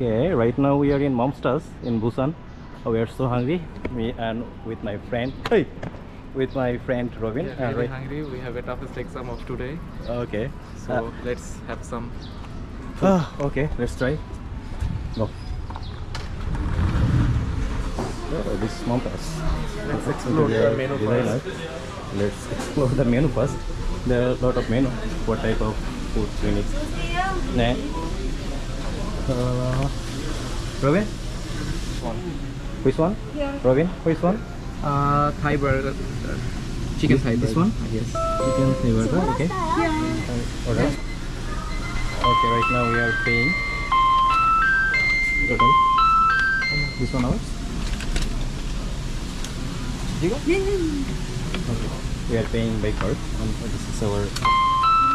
Okay, right now we are in Momstars in Busan. We are so hungry. Me and with my friend, hey, with my friend Robin. We are really hungry. We have a toughest exam of today. Okay. So let's have some. Okay, let's try. Go. Oh, this is Momstars. Let's explore the menu first. Let's explore the menu first. There are a lot of menu. What type of food we need? Nah. Robin? Which one? Yeah. Robin, which one? Thai burger. Chicken Thai burger. This one? Yes. Chicken Thai burger, okay. Order. Okay, right now we are paying. Total. This one ours? Okay. We are paying by card. This is our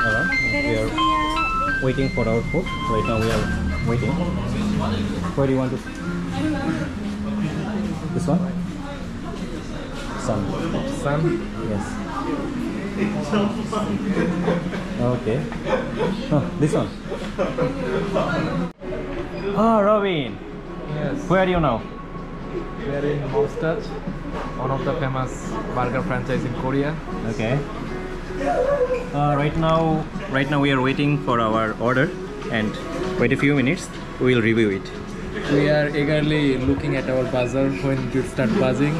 we are waiting for our food. Right now we are waiting. Where do you want to? This one? Sun. Yes. Okay. Oh, this one. Oh, Robin. Yes. Where are you now? We are in Momstars, one of the famous burger franchise in Korea. Okay. Right now we are waiting for our order, and wait a few minutes. We will review it. We are eagerly looking at our buzzer when it start buzzing.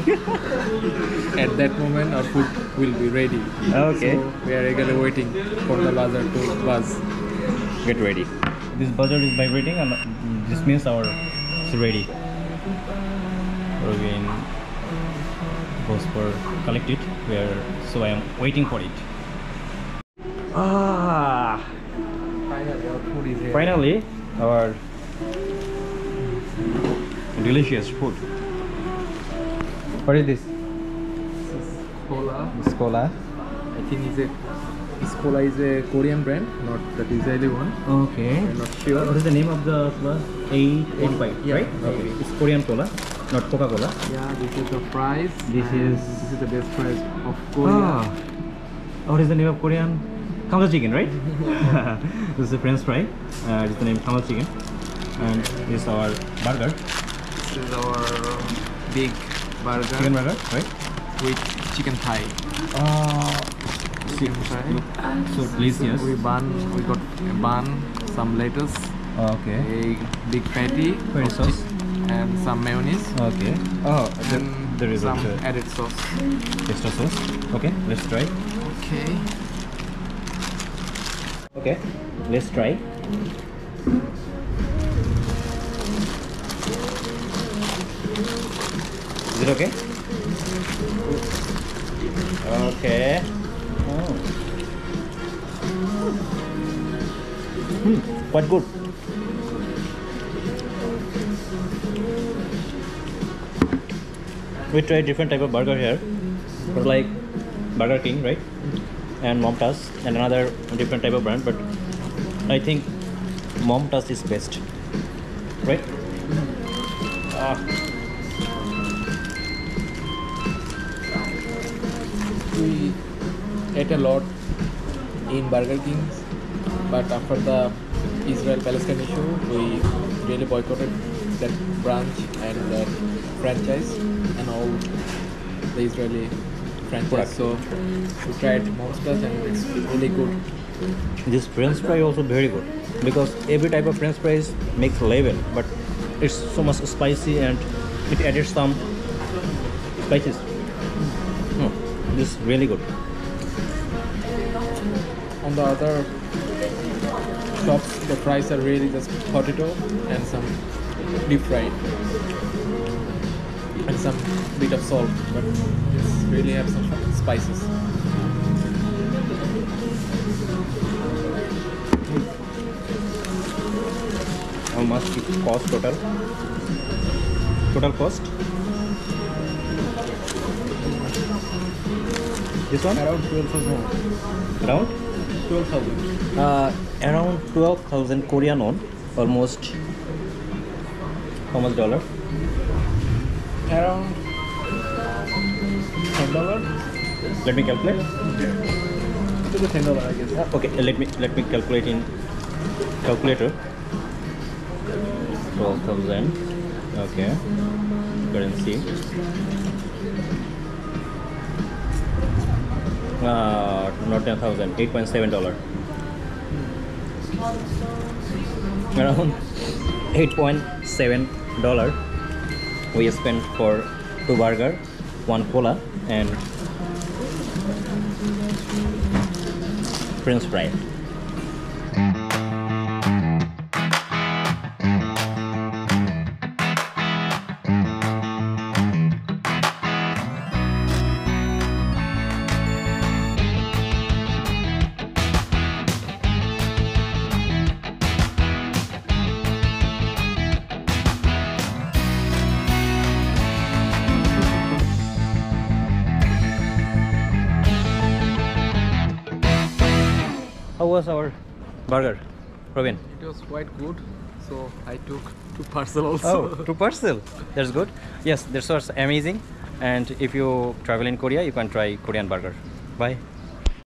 At that moment, our food will be ready. Okay. So we are eagerly waiting for the buzzer to buzz. Get ready. This buzzer is vibrating, and this means our it's ready. Robin goes for collect it. So I am waiting for it. Finally, our food is here. Finally, our delicious food. What is this? This is cola. This cola. I think this cola is a Korean brand, not the Israeli one. Okay. I'm not sure. What is the name of the cola? 885, Yeah, right? maybe. Okay. It's Korean cola, not Coca-Cola. Yeah, this is the price. This is the best price of Korea. What is the name of Korean? Kamal chicken, right? This is the French fry. It's the name Kamal chicken, and this is our burger. This is our big burger. Chicken burger, right? With chicken thigh. Chicken thigh. So delicious. We got a bun, some lettuce, Okay. a big patty, Very of sauce. and some mayonnaise. Okay. Oh, And there is some also added sauce. extra sauce. Okay, let's try. Okay. Okay, let's try. Is it okay? Okay. Oh. Quite good. We tried different type of burger here. It was like Burger King, right? And Momstars, and another different type of brand, but I think Momstars is best, right? We ate a lot in Burger Kings, but after the Israel-Palestine issue, we really boycotted that branch and that franchise and all the Israeli franchise. So we tried Momstars and it's really good. This French fry also very good, because every type of French fries makes level, but it's so much spicy and it added some spices. This is really good. On the other shops, the fries are really just potato and some deep fried and some bit of salt, but this really have some spices. How much it cost total? Total cost? This one? Around 12,000. Around? 12,000. Around 12,000 Korean won. Almost. How much dollar? Around $10. Let me calculate. To the $10, I guess. Okay, let me calculate in calculator. 12,000. Okay. Currency. Not 10,000. $8.7. Around $8.7 we spent for 2 burger, 1 cola, and French fry. How was our burger, Robin? It was quite good, so I took 2 parcel also. Oh, 2 parcel. That's good. Yes, this was amazing. And if you travel in Korea, you can try Korean burger. Bye.